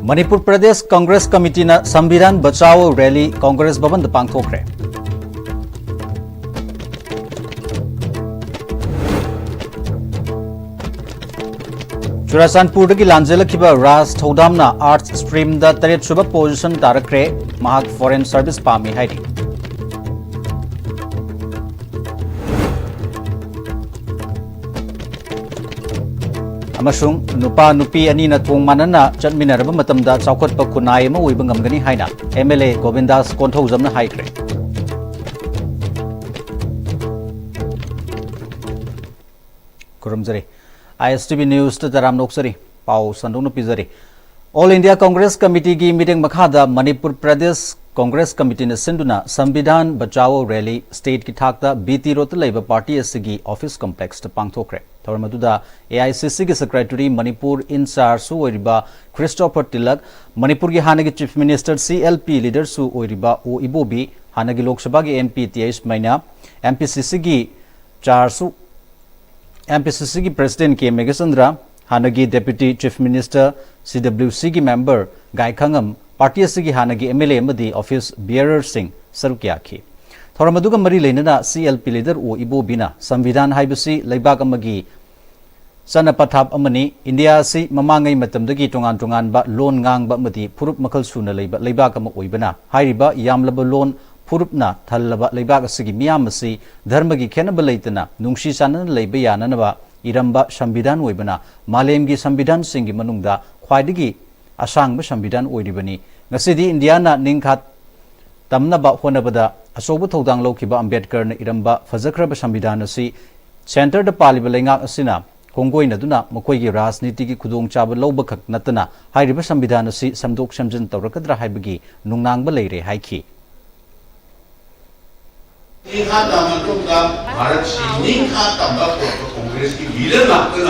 Manipur Pradesh Congress committee ने संविधान बचाओ रैली कांग्रेस भवन द पांगथोखरे। चुराचांदपुर की लांजेलखिबा राज थौदामना आर्ट्स स्ट्रीम द तरेट सुबा पोजीशन तारखरे महाक फॉरेन सर्विस पामी हाइडी। अमसुंग नुपा नुपी अनि न थोंग मानना चटमिनरब मतमदा चौखटप खुनाय अमा ओइब ngamgani हाइना एमएलए गोविंदास कोंथौजमना हाइख्रे। खुरमजरी ISTV न्यूज तराम नोक्सरी पाउ संदोंनो पिजरी। ऑल इंडिया कांग्रेस कमिटी की मीटिंग मखादा मणिपुर प्रदेश कांग्रेस कमिटी ने सिंधुना संविधान बचाओ रैली स्टेट की थाकता बीती रोत लेब पार्टी की ऑफिस कॉम्प्लेक्स पांगथोखरे। थौर मदुदा AICC की सेक्रेटरी मणिपुर इंचार्ज सु ओइरिबा क्रिस्टोफर तिलक, मणिपुर की हानगी चीफ मिनिस्टर CLP लीडर सु ओइरिबा ओ इबोबी, हानगी लोकसभा की MP TH मैना, MPCC की चार्ज MPCC की प्रेसिडेंट के Meghchandra, हानगी deputy chief minister CWC की मेंबर गायखंगम, पार्टी की हानगी MLA मदी ऑफिस बियरर सिंह सरुक्याखी। थौरमदुगा मरी लेनना CLP लीडर ओ इबोबिना संविधान हाइबसी लेबाक अमगी सन पथाप अमनी इंडिया सी ममांगई मतमदगी तोंगान तोंगानबा लोन गांगबा मदी फुरुप मखल सुना लेबा लेबाक अम ओइबना हाइरिबा यामलब लोन फुरुपना थल्लबा लेबाक असगी मियाम असि धर्म की खेनब लेतना नुंगसी सानन लेबा याननबा इरंबा संविधान ओइबना मालेमगी संविधान सिंगी मनुंगदा ख्वाइदगी असांगबा संविधान ओइरिबनी। ngasiदी इंडिया ना निंखात तमनबा होनबदा अचौब थौदांग लौखिबा अंबेडकर ने इरंबा फजखरब संविधान असि सेंटर द पालिबा लेंगाक असिना खोंगोइनदुना मखोइगी राजनीति की खुदोंग चाब लौब खक नतना हाइरिबा संविधान असि समदोक समजन तौरकद्रा हाइबगी नुंगनांगबा लेरे हाइखी। भारत कांग्रेस की लीडर लाकर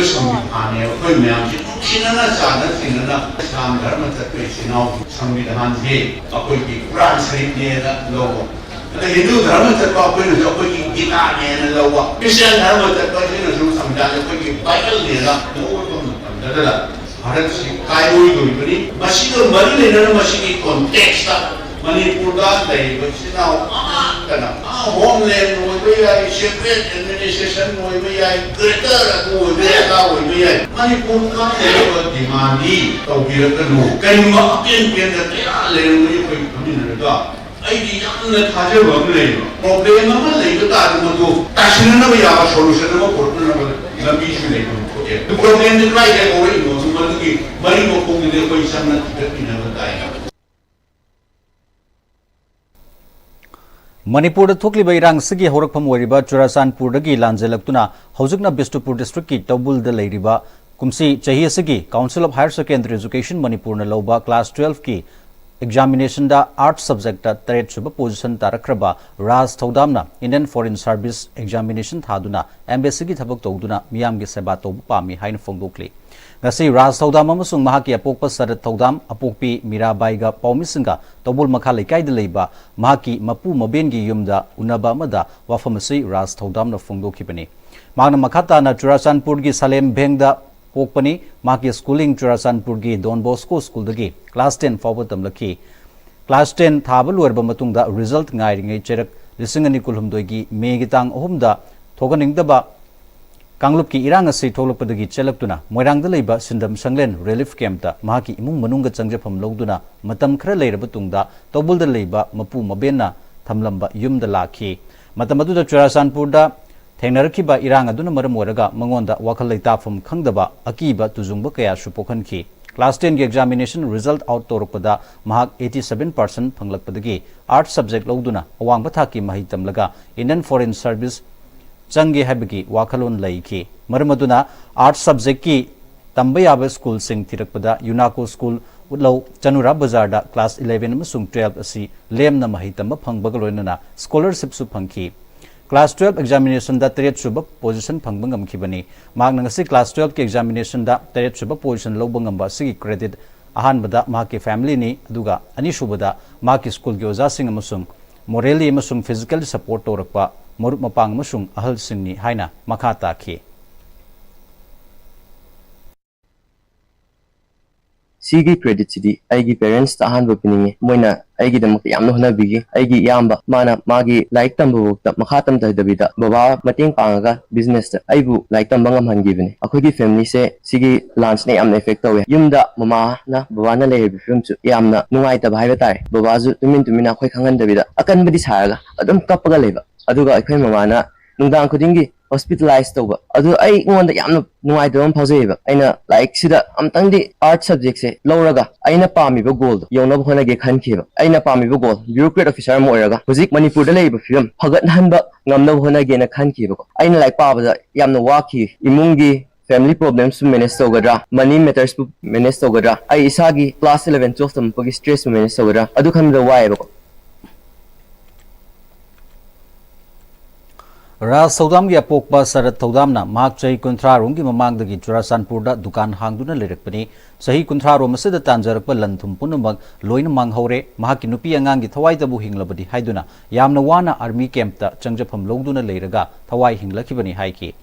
संविधान है कोई मैम चिन्हना चाहना चिन्हना इस्लाम धर्म तत्व चुनाव संविधान है अकोई की कुरान शरीफ ने लोगों हिंदू धर्म तत्व अकोई की गीता ने लोगों क्रिश्चियन धर्म तत्व जो संविधान अकोई की बाइबल ने लोगों भारत से कायरोई कोई बनी मशीन और मरी लेना मशीन की कॉन्टेक्स्ट मणिपुर का लेना कना homeland separate administration greater Manipur का डिमांडी तौबीरकनु करिमा अपेन पेन लेरमुई कोई खमिनरगा आइदी यामना थाजब अमले प्रॉब्लम अमा लेबता मदो तासिनना याबा सॉल्यूशन अमा कोरतना लंबी सु लेबो ओके प्रॉब्लम ने ट्राई है ओरे नो सुमलगी मरी को कोंगे कोई समना तिकतिना बताया। मणिपुर थोकलिबा इरांगसगी हौरकफम ओइरिबा चुराचांदपुरदगी लांजेलक्तुना हौजुकना बिष्णुपुर डिस्ट्रिक्ट की तौबुलद लेरिबा कुमसी चही असगी council of higher secondary education Manipur न लौबा क्लास 12 की एग्जामिनेशन दा आर्ट सब्जेक्ट तरेट सुब पोजीशन तारखरबा राज थौदामना इंडियन फॉरेन सर्विस एग्जामिनेशन थादुना एम्बेसी की थबक तौदुना मियाम की सेवा तौब पामी हाइन फोंदोक्ली। ngasi ras thaudam amasung mahaki apokpa sarat thaudam apokpi mirabai ga paumisinga tobul makha lekai de leiba mahaki mapu maben gi yumda unaba amada wafamasi ras thaudam na phongdokhibani magna makhata na churachandpur gi salem bengda pokpani mahaki schooling churachandpur gi don bosco school dagi class 10 fawba tamlaki class 10 thabal werba matungda result ngai ringai cherak lisingani kulhumdoi gi me gi tang ohumda thoganingdaba कांगलुप की इरांग से थोलपदगी चलक्तुना मोइरांग लेबा सिंदम संगलेन relief camp ता महाकी इमुंग मनुंग चंगजफम लौदुना मतम खरा लेरब तुंगदा तौबुलद लेबा मपु मबेना थमलंबा युमदा lucky मतम अदुदा चुराचांदपुरदा थेंगनरखिबा इरांग अदुना मरम ओरगा मंगोंदा वाखल लेताफम खंगदबा अकीबा तुजुंगबा कया सुपोखनखी। क्लास 10 की एग्जामिनेशन रिजल्ट आउट तौरपदा महाक 87% फंगलकपदगी आर्ट सब्जेक्ट लौदुना अवांगबा थाकी महि तमलगा इंडियन फॉरेन सर्विस चंगे हैबगी वाखलोन लईखी। मरमदुना आर्ट सब्जेक्ट की तंबयाब स्कूल सिंह थिरकपदा यूनाको स्कूल उलौ चनुरा बाजार क्लास 11 अमसुंग 12 असि लेमना महि तंब फंगबग लोइनना स्कॉलरशिप सु फंखी। क्लास 12 एग्जामिनेशन दा तरेट सुब पोजीशन फंगब ngamkhibani magna ngasi क्लास 12 के एग्जामिनेशन दा तरेट सुब पोजीशन लौब ngamba sigi क्रेडिट अहानबदा माकी फैमिली नि अदुगा अनिसुबदा माकी स्कूल के ओजा सिंह अमसुंग मोरली अमसुंग फिजिकल सपोर्ट तौरकपा मरुप मपांग अमसुंग अहल सिंहनि हाइना मखा ताखी। Sigi credit sidi aigi parents ta han piningi moina aigi damak yamna hona bigi aigi yamba mana magi like tambu ta makhatam ta dabida baba mating pangaga business ta aibu like tamba ngam hangibani akhoi family se sigi lunch ne yamna effect tawe yumda mama na baba na lehe film chu yamna nungai ta bhai tai baba ju tumin akhoi khangan dabida akan bidi saraga adum kapaga leba aduga akhoi mama na nungdang khudingi hospitalized tauba adu ai ngonda yamna nungai dam phajeba aina like sida amtangdi art subject se loraga aina pami ba goal yona bhona ge khan khiba aina pami ba goal bureaucrat officer mo oraga hojik manipur da leiba film phagat hanba ngamna bhona ge na khan khiba ko aina like pa ba yamna waki imungi family problems manage togadra money matters manage togadra ai isagi class 11 12 tam pagi stress manage togadra adu khan da wai ba ko Ras Saudam gi apokpa sarat thodamna mak chai kunthra rongi mamangdagi Churasanpur da dukan hangduna lerakpani sahi kunthra rom asida tanjarakpa lanthum punamak loina manghore mahaki nupi angang gi thawai tabu hinglabadi haiduna yamna wana army camp ta changjapam logduna leiraga thawai hinglakibani haiki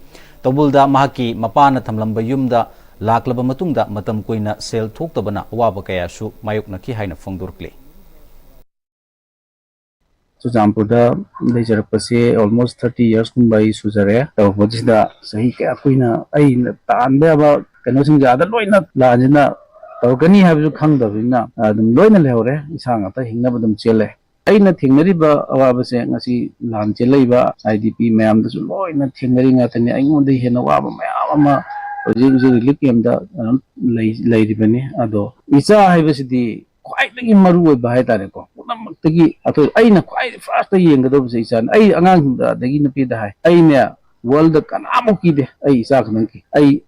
tobulda mahaki mapana thamlamba yumda laklaba matungda matam koina sel thoktabana awaba kaya su mayoknaki haina phongdurkli Churasanpurda lejarapase almost 30 years kumbai sujare tawbajida sahi ka kuina ai tanbe aba kanosing jada loina lajina tawgani habju khangdabina adum loina lehore isanga ta hingna badum chele aina thingnariba awabase ngasi lan cheleiba IDP mayam da loina thingnari ngatani aingonde hena waba mayam ama oji relief camp da leiribani ado isa haibasidi quite maru by tare ko tagi ato aina quite fast yengado se isan ai angang da dagi na pida hai aina world kana mo ki de ai isa kan ki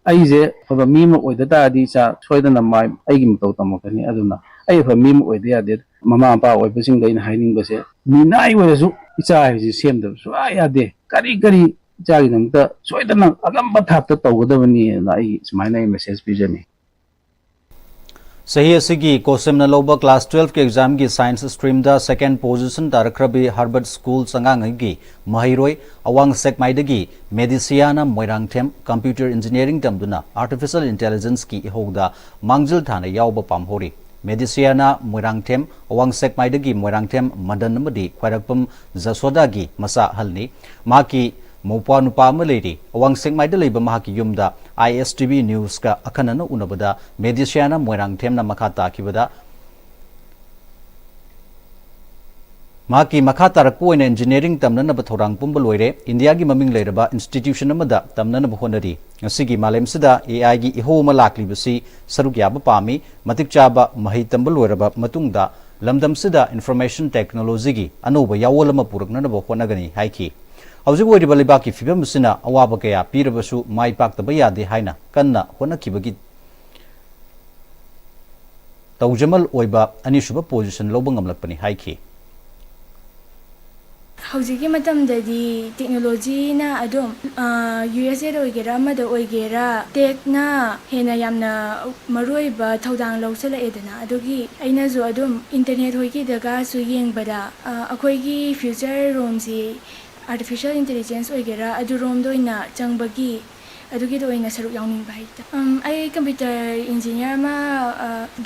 ai je fa mi mo oida da di sa soida na mai ai gi mto tamo kani aduna ai fa mi mo oida ya de mama pa oi basing dai na haining ba se mi nai wa su isa ai ji sem da su ai ya de kari jagi nam ta soida na agam ba thap ta tawgadabani na ai sumaina message bijani Sahi asigi kosemna loba class 12 ke exam gi science stream da second position tarakrabi Harvard School sangang gi mahiroi awang sekmai dagi medicina moirangthem computer engineering tamduna artificial intelligence ki ihogda mangjil thana yawba pamhori medicina moirangthem awang sekmai dagi moirangthem madan amadi khwairakpam jasoda gi masa halni maki Mopa nupa maleri awang sekmai da leiba mahaki yumda ISTV news ka akanana unabada medicina moirangthem na makata kibada maki makata rakpoina engineering tamna na bathorang pumbal loire India gi maming leiraba institution amada tamna na bahonari ngasigi malem sida AI gi iho ma lakli basi saruk yaba pami matik chaba mahi tambal loiraba matungda lamdam sida information technology gi anoba yawolama purakna na bahonagani haiki Hauji woi riba libaki fibam sina awaba kaya pirabasu mai paktaba yade haina kanna honakibagi tawjamal oiba anishuba position loba ngamlakpani haiki Hauji matamdadi technology na adom USA da oigera amada oigera tech na hena yamna maroiba thaudang lausala edana adogi aina zo adom internet hoigi daga su yengbada akoigi future romsi artificial intelligence oigera adu rom doina changbagi adugi doina saruk yawning baita ai computer engineer ma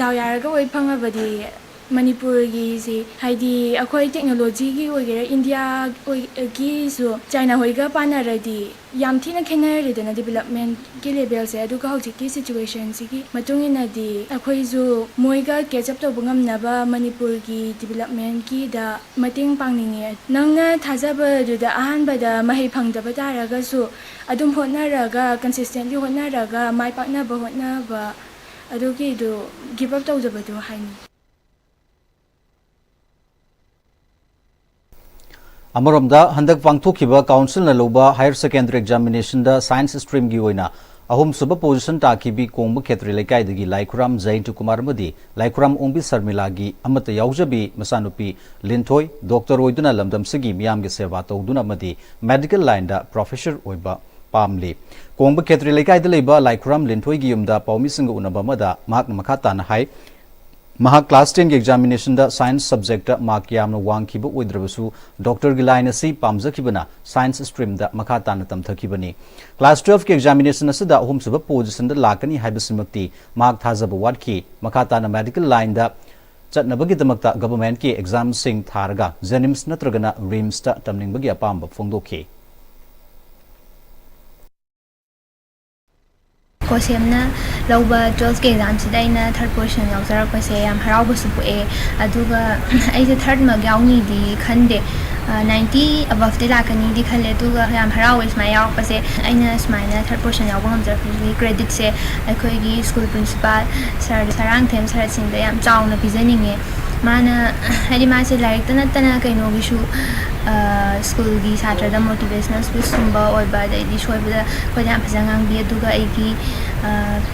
dawyaraga oi phangabadi Manipur gi si haidi akoi technology gi oigera India gi so China hoiga panaradi yam thina khenar dena development ki level se adu ka hauji ki situation sigi matungina di akoi zo moiga catch up to bungam naba Manipur gi development ki da mating pangninge nangna thajaba du da ahan ba da mahi phangdaba taraga so adum hotnaraga consistently hotnaraga mai pakna ba hotna ba adu ki do give up tawjaba do haini Amaramda handak pangthokiba council na loba higher secondary examination da science stream gi oina ahum suba position ta kibi kongba khetri lekai dagi Laikhuram Zaintu Kumar madi Laikhuram Ongbi Sarmila gi amata yaujabi masanupi Linthoi doctor oiduna lamdam sigi miyam gi seva tawduna madi medical line da professor oiba pamli kongba khetri lekai da leiba Laikhuram Linthoi gi yumda pawmi singa unaba mada mak makata na hai Mahak class 10 ki examination da science subject da mark yamna wangkhiba oidrabasu doctor gi line asi pamjakibana science stream da makha tana tamthakibani class 12 ki examination asida ahum suba position da lakani haibasimakti mark thajaba watki makha tana medical line da chatnabagi damakta government ki exam sing tharga jenims natragana rims ta tamningbagi apamba phongdokhi कोसेमना लौबा 12 के exam से दाइना third position यावजरक पसे याम हरावबसु पुए अदुगा आइसे third मा यावनी दी खंदे 90 above de lakani di khale अदुगा याम हराव इसमा याव पसे आइना स्माइना थर्ड पोजीशन याव हमजरफि क्रेडिट से अखोइगी स्कूल प्रिंसिपल सर सरंग थेम सर सिंग याम चाउना पिजनिंगे माना हरि मासे लाइक तना कइनोगिसु स्कूल की छात्र मोटिवेशनल स्पीच सुंबा और बादी सोबदा कोया फजंगांग बी अदुगा एगी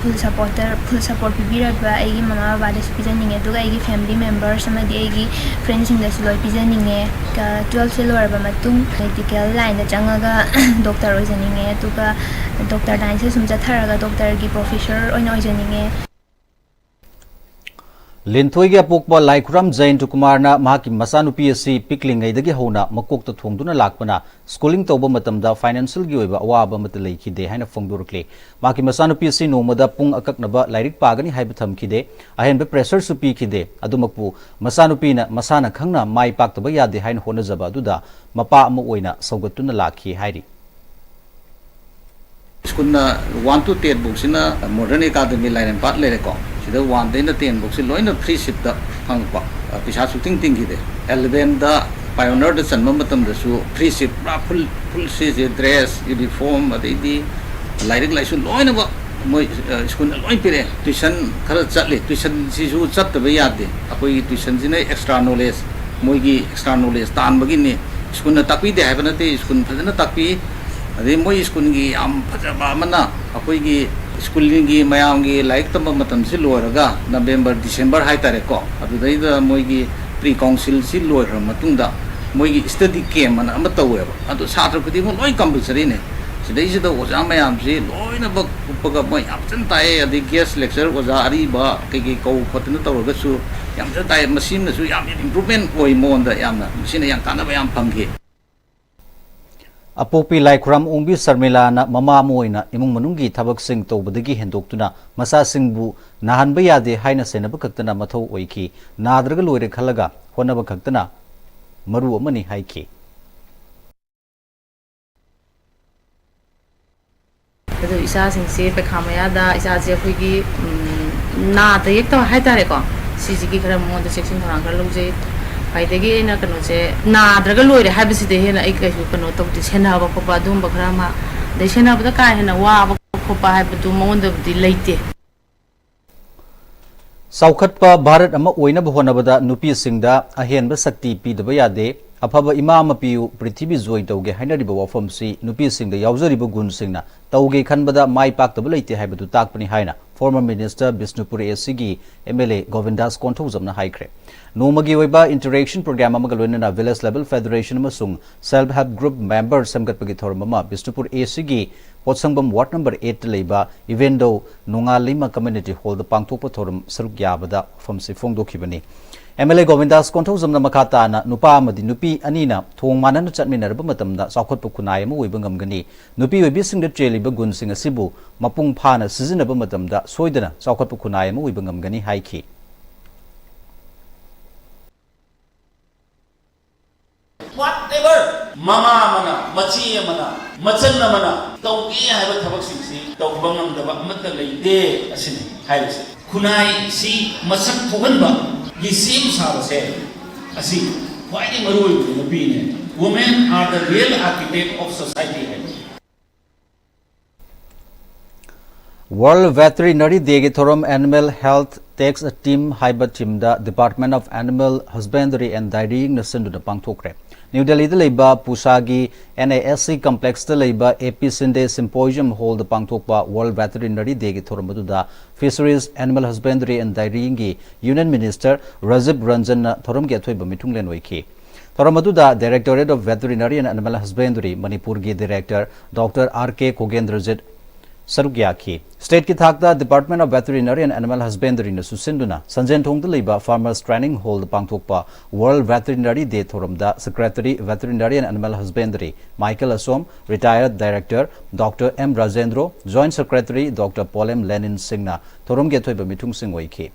फुल सपोर्ट पिबिरबा एगी ममा बाबा से पिजनिंगे अदुगा एगी फैमिली मेंबर्स समदि एगी फ्रेंड्स इन दसु लोय पिजनिंगे 12 से लोरबा मतुंग मेडिकल लाइन दा चंगागा डॉक्टर ओजनिंगे अदुगा डॉक्टर लाइन से सुम जथरगा डॉक्टर की प्रोफेसर ओइन ओजनिंगे Linthoi ga pokpa Laikram Jain Tukumarna mahaki masanupi asi pikling ai dagi hona makokta thongduna lakpana schooling tawba matamda financial gi oiba awaba mata leikhide haina phongdurkle mahaki masanupi asi nomada pung akaknaba lairik pagani haiba thamkhide ahenbe pressure su pikhide adumakpu masanupi na masana khangna mai paktaba yade haina honajaba aduda mapa ama oina saugatuna lakhi hairi School 1 to 10 books in a modern academy line and part lereco. She the 1 in the 10 books in loin of free ship the Pangpa. Pisha shooting thingy there. 11 the pioneer the sun momentum the shoe free ship full season dress uniform the lighting like loin about school loin pere tuition color chatly tuition sisu chat the way yard apoi tuition in extra knowledge moigi extra knowledge tan begini school takpi de have not school takpi अदे मोई school की आम फजबा मना अखोई की schooling की मयाम की like तब मतम से लोरगा नवंबर दिसंबर हाई तारे को अदुदैदा मोई की प्री काउंसिल से लोर मतुंगदा मोई की स्टडी कैम्प मना अम तवेबा अदु छात्र खुदी मो लोई कंपलसरी ने सिदैसे द ओजा मयाम से लोइना बक उपगा मोई आपचन ताए अदि गेस्ट लेक्चर ओजा अरिबा के कौ फतन तवरगसु याम ज ताए मसिमनसु याम इम्प्रूवमेंट ओइ मोंदा यामना सिने याम कानबा याम fungi Apopi Laikram Umbi Sarmilana Mama Moina Imung Manungi Tabak Sing Tobadagi Hendoktuna Masa Singbu Nahan Bayade Haina Senabakaktana Mato Oiki Nadragalore Kalaga Honabakaktana Maru Mani Haiki Isa Singse Pekamayada Isa Zepigi Nada Yekta Haitareko Sisiki Karamon the section Rangaluze Paidagi na kano se na draga loire habisi de hena ik kai kano to di sena ba ko ba dum ba krama de sena ba ka hena wa ba ko ba ha du mon de di leite Saukhatpa Bharat ama oina bhonabada nupi singda ahenba sakti pi daba yade afaba imam apiu prithibi joy tauge hainariba wafam si nupi singda yaujariba gun singna tauge khanbada mai paktaba leite haibadu takpani haina former minister Manipur SCG MLA Govindas Konthozamna haikre Nomagi oiba interaction program amagaloina village level federation amasung self help group member samgatpagi thormama Manipur SCG Potsangbam ward number 8 leiba even though Nongalima community hall the pangthokpa thorum saruk yabada famsi phongdokhibani MLA Govindas Konthozamna makata na nupa amadi nupi anina thong manana chatminarba matamda saukhatpa kunai ama oiba ngamgani nupi oibi singda treliba gun sing asibu mapung phana sizinaba matamda soidana saukhatpa kunai ama oiba ngamgani haiki Whatever mama mana machi mana machan mana tauki haiba thabak singsi tawba ngamdaba amatta leide asini haibase kunai si masak thoganba gi sim sabase asi why maroi nabi ne women are the real architect of society World Veterinary Day Thorum Animal Health takes a team haiba team the Department of Animal Husbandry and Dairying Nasandu the Pangthokre New Delhi the Leba Pusagi NASC complex the Leba AP Sinde Symposium hold the Pangthokpa World Veterinary Day Thorumaduda Fisheries Animal Husbandry and Dairying Union Minister Razib Ranjan Thorum Gathoiba Mitunglen Wiki Thorumaduda Directorate of Veterinary and Animal Husbandry Manipur Director Dr. RK Kogendrajit saruk yakhi state ki thakda Department of Veterinary and Animal Husbandry na susinduna sanjen thongda leiba farmers training hall pangthokpa World Veterinary Day thoramda Secretary Veterinary and Animal Husbandry Michael Asom, retired director Dr. M Rajendro, joint secretary Dr. Paul M Lenin Singna thoram ge thoiba mithung sing waikhi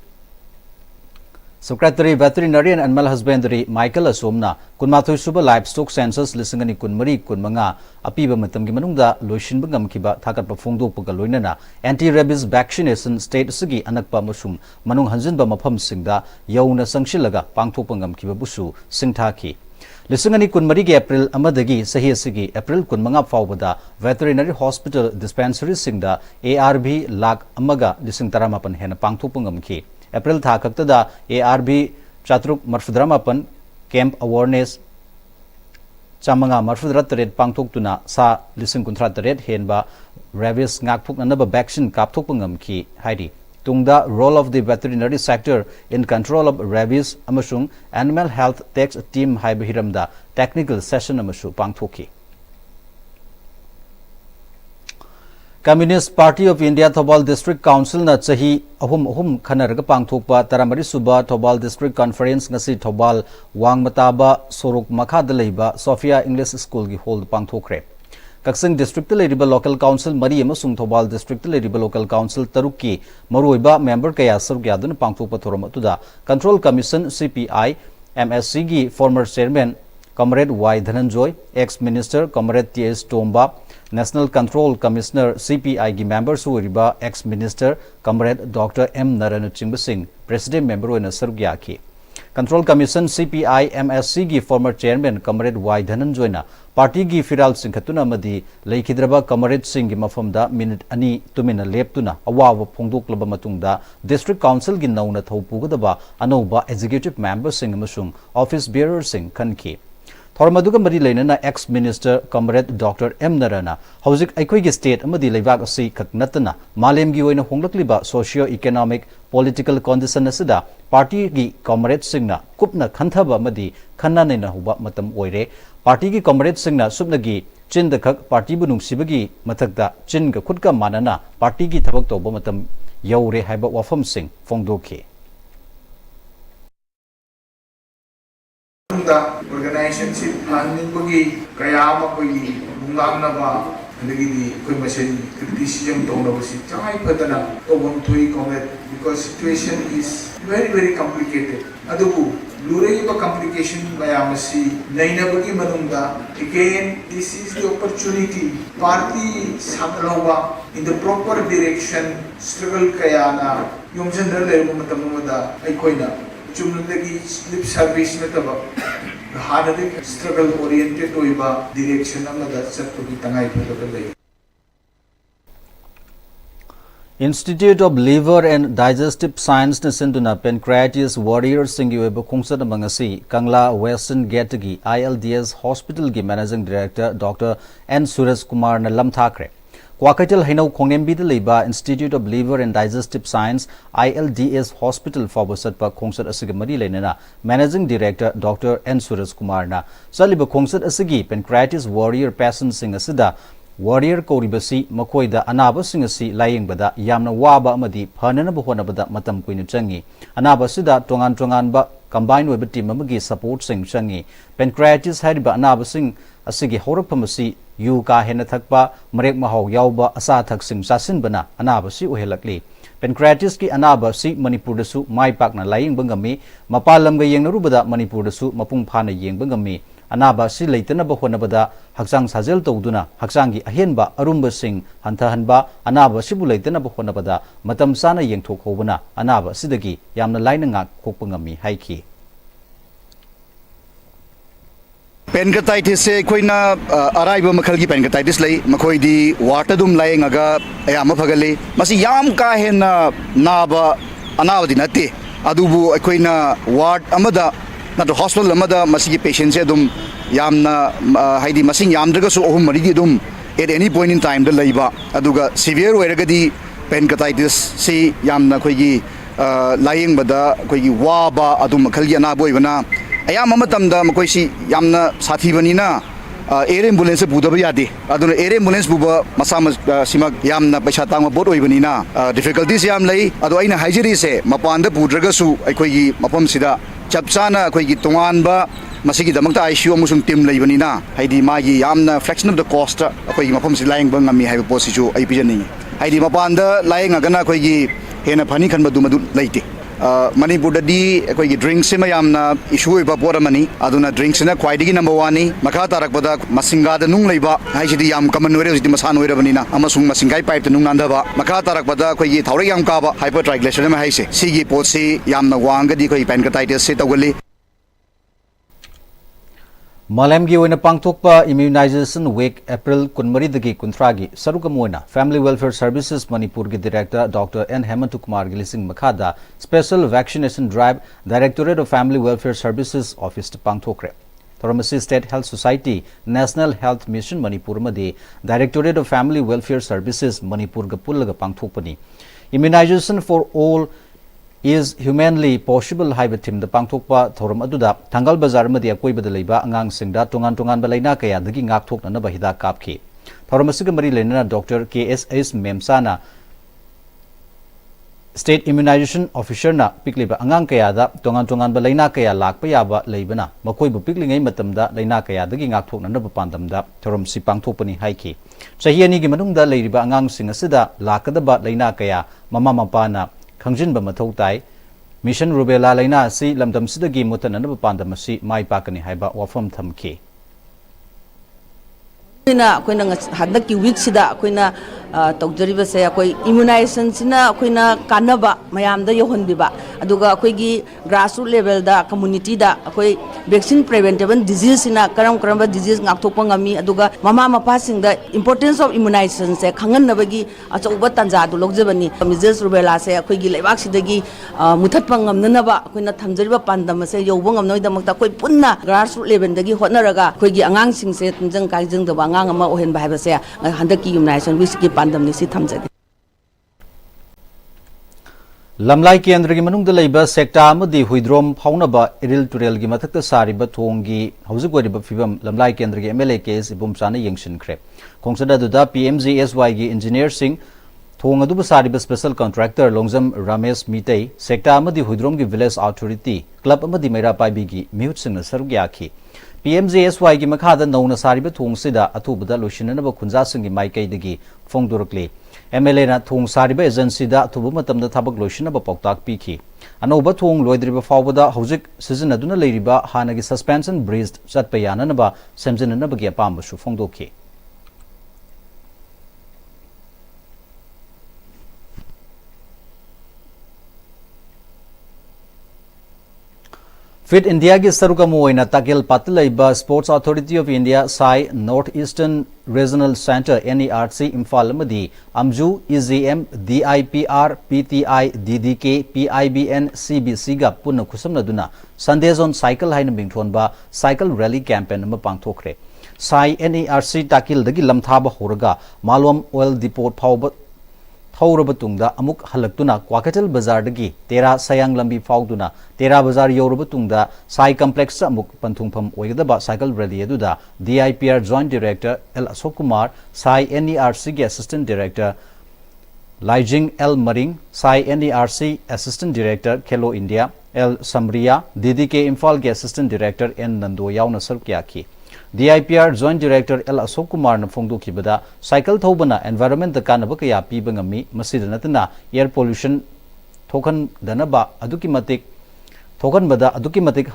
Secretary Veterinary and Animal Husbandry Michael Asomna kunmathoi suba livestock census lisingani kunmari kunmanga apiba matamgi manungda loishinba ngamkiba thakatpa phongdokpaga loinana anti rabies vaccination state sigi anakpa masum manung hanjinba mafam singda yauna sangshilaga pangthokpa ngamkiba busu singthaki lisingani kunmari ge April amadagi sahi sigi April kunmanga fawbada veterinary hospital dispensary singda ARV lakh amaga lising taramapan hena pangthokpa ngamki April tha kaktada ARV chatruk marfudramapan camp awareness chamanga marfudratret pangthoktuna sa lising kuntratret henba rabies ngakphuk nanaba vaccine kapthokpangam ki haidi tungda role of the veterinary sector in control of rabies amasung animal health tax team haiba hiramda technical session amasu pangthoki Communist Party of India Thobal District Council na chahi ahum khanaraga pangthokpa taramari suba Thobal District Conference ngasi Thobal wangmataba sorok makhada leiba Sophia English School gi hold pangthokre Kaksing District leiba local council mari amasung Thobal District leiba local council tarukki maruiba member kaya sargyadun pangthokpa thoramatuda Control Commission CPI MSC gi former chairman Comrade Y Dhananjoy ex-minister Comrade T.S. Tomba National Control Commissioner CPI gi members who ex-minister Comrade Dr. M. Narayana Chingba Singh President member oina sargyaki Control Commission CPI MSC gi former chairman Comrade Y Dhananjoy na party gi firal singkhatuna amadi leikidraba Comrade Singh gi mafamda minute ani tumina leptuna awawa phongdoklaba matungda district council gi nauna thaupugadaba anoba executive member sing amasung office bearer sing khanki Thormaduga mari leinana ex-minister Comrade Dr. M. Narana hauzik aikoigi state amadi leibak asi kaknatana malemgi oina honglakliba socio-economic political condition asida party gi comrade singna kupna khanthaba amadi khanna naina huba matam oire party gi comrade singna subnagi chinda khak party bu nungsibagi mathakda chinga khutka manana party gi thabak toba matam yaure haiba wafam sing phongdokhi organization planning bagi kaya ama bagi bungang nama lagi di kemasin criticism tong na basi try padana tobong thui comment because situation is very complicated adubu lurai ba complication maya masi naina bagi manungda again this is the opportunity party samlawa in the proper direction struggle kaya na yung general level matamada ay koina chumnagi lip service na taba hanadi struggle oriented oiba direction amada satpugi tangai photokalai Institute of Liver and Digestive Science na sinduna pancreatitis warrior singi weba khungsat mangasi Kangla Western Gate gi ILDS Hospital gi managing director Dr. N Suresh Kumar na lamthakre Kwakaital Hainau Khongnembi de leiba Institute of Liver and Digestive Science ILDS Hospital for Satpa Khongsat Asigi Mari Lenana Managing Director Dr. N Suresh Kumar na Saliba Khongsat Asigi pancreatitis warrior patient sing asida warrior koribasi makoida anaba singasi laying bada yamna waba amadi phanana bahona bada matam kuinu changi anaba sida tongan ba combined with team amagi support sing changi pancreatitis hariba anaba sing asigi horapamasi yu ka hena thakpa marek mahau yauba asa thak sing sasin bana anaba si ohelakli pancreatitis ki anaba si Manipur dasu mai pakna laying bangami mapalam ga yengnaru bada Manipur dasu mapung phana yeng bangami anaba si leitana bahona bada haksang sajel tawduna haksangi ahenba arumba sing hantahanba anaba sibu leitana bahona bada matam sana yengthok hobana anaba sidagi yamna laina ngak khokpangami haiki Pancreatitis se koina arrive makhal gi pancreatitis lai makhoi di water dum lai ngaga ayama phagale masi yam ka hena naba anawa di nate adubu koina ward amada na hospital amada masi gi patient se dum yamna haidi masing yamdraga su ohum mari gi dum at any point in time da laiba aduga severe oiraga di pancreatitis se yamna khoi gi lying bada khoi gi waba adu makhal gi anaba oibana ayam matamda makoisi yamna sathi banina air ambulance पुदब यादे अदुन air ambulance बुबा मसा सिमक यामना पैसा तांग boat ओइबनिना difficulties याम लई अदो अइना हाइजरी से मपान the पुद्रगसु अखोइगी मफम सिदा चपचाना अखोइगी तोंगानबा मसिगी दमकता आईसीयू अमसुंग टीम लईबनिना हाइदी मागी यामना फ्रैक्शन ऑफ द कॉस्ट अखोइगी मफम सि लायंग बंगामी हाइबो पोसिजु आई पिजनिंग हाइदी मपान द लायंग अगना अखोइगी हेना फनी खन मदु मदु लईते मणिपुर ड्रिंक से मैं इशू पोरमनी ड्रिंक से खाई नंबर वन मखा तारकद मसिंगाद नुंग लेब कमन मसान मसिंगाई पाइप नुंग नांधब मखा तारकद थौरक याम काब हाइपर ट्राइग्लिसरीडम है सिगी पोसी वांगदी पैनक्रेटाइटिस से तौगली मालेमगी ओइना पांगथोकपा इम्यूनाइजेशन वीक अप्रैल 19 कुंथ्रागी सरुकम ओइना फैमिली वेलफेयर सर्विसेज मणिपुर की director doctor N Hemant Kumar की लिसिंग मखादा special vaccination drive directorate of family welfare services office पांगथोकरे थोरमसी state health society national health mission Manipur मदे directorate of family welfare services Manipur ग पुल्लग पांगथोकपनी immunisation for all is humanly possible haiba thim da pangthokpa thoram aduda thangal bazar madi akoibada leiba angang singda tongan tongan balaina kaya dagi ngak thokna na bahida kapki thoram asiga mari lena dr KSS memsana state immunization officer na pikliba angang kaya da tongan tongan balaina kaya lakpa yaba leibana makoi bu piklingai matamda leina kaya dagi ngak thokna na pandamda thoram si pangthokpani haiki sahi ani gi manungda leiriba angang sing asida lakadaba leina kaya mama mapana खंजिन मथौ ताई mission rubella लेना असि लमदम सिदगी मुतननब पांदम असि माई पाकनी हाइबा वफम थमके हदक की week सिदा अखोइना तौजरिबसे अखोइ immunisation सिना अखोइना कानबा मयामदा योहनबिबा अदुगा अखोइगी grassroot level दा community दा अखोइ vaccine preventable disease सिना करम करम disease ngakthokpa ngami aduga mama mapa singda importance of immunization se khanganabagi achauba tanja du logjabani measles rubella se akhoi leibak sidagi muthatpa ngamnanaba akoina thamjariba pandam se yoba ngamnoi damakta koi punna grassroots level dagi hotnaraga akhoi gi angang sing se tunjang kai jing da angang ama ohen ba haba se handaki immunization wiki pandam ni si thamjagi लमलाई केंद्र की मनुंग दलैबा सेक्टा अमदी हुइद्रोम फाउनबा इरिल टुरेल की मथक्ता सारिबा थोंगी हौजिक ओरिबा फिबम लमलाई केंद्र की MLA case इबुमचाना यंगसिनख्रे खोंसदा दुदा PMGSY की इंजीनियर सिंह थोंग अदुबा सारिबा स्पेशल कॉन्ट्रैक्टर लोंगजम रमेश मितै सेक्टा अमदी हुइद्रोम की विलेज अथॉरिटी क्लब अमदी मैरा पाइबी की म्यूट सिंह सरुग्याखी PMGSY की मखादा नौना सारिबा थोंगसिदा अथुबदा लोशिननबा खुंजा सिंह की माइकैदगी फोंगदुरकले MLA na thong sariba agency da thubu matamda thabak loishinaba pautak piki anoba thong loidriba fawbada hojik sizinaduna leiriba hanagi suspension bridge chatpa yananaba semjinanaba gi apamba su phongdokhi Fit India की सरुकमु ओइना ताकेल पातलैबा sports authority of India SAI north eastern regional centre NERC Imphal मदी अमजू EGM DIPR PTI DDK PIBN CBC गा पुन खुसमनदुना संदेश ऑन साइकिल हाइन मिंगथोनबा साइकिल रैली कैंपेन अमा पांगथोखरे साई NERC ताकेल दगी लमथाबा होरगा मालवम ऑयल डिपोट फावबा थौरब तुंगदा अमुक हलक्तुना क्वाकटल बाजार दगी तेरा सयांग लंबी फाउदुना तेरा बाजार योरब तुंगदा साई कॉम्प्लेक्स अमुक पंथुंगफम ओइगदबा साइकिल रैली अदुदा DIPR joint director L Ashok Kumar SAI NERC के assistant director liaising L Maring SAI NERC assistant director Khelo India L Samaria DDK Imphal के असिस्टेंट डायरेक्टर N नंदो यावना सरक्याखी DIPR Joint Director L Ashok Kumar na phongdokibada cycle thobana environment da kanaba kaya piba ngami masida natana air pollution thokan danaba aduki matik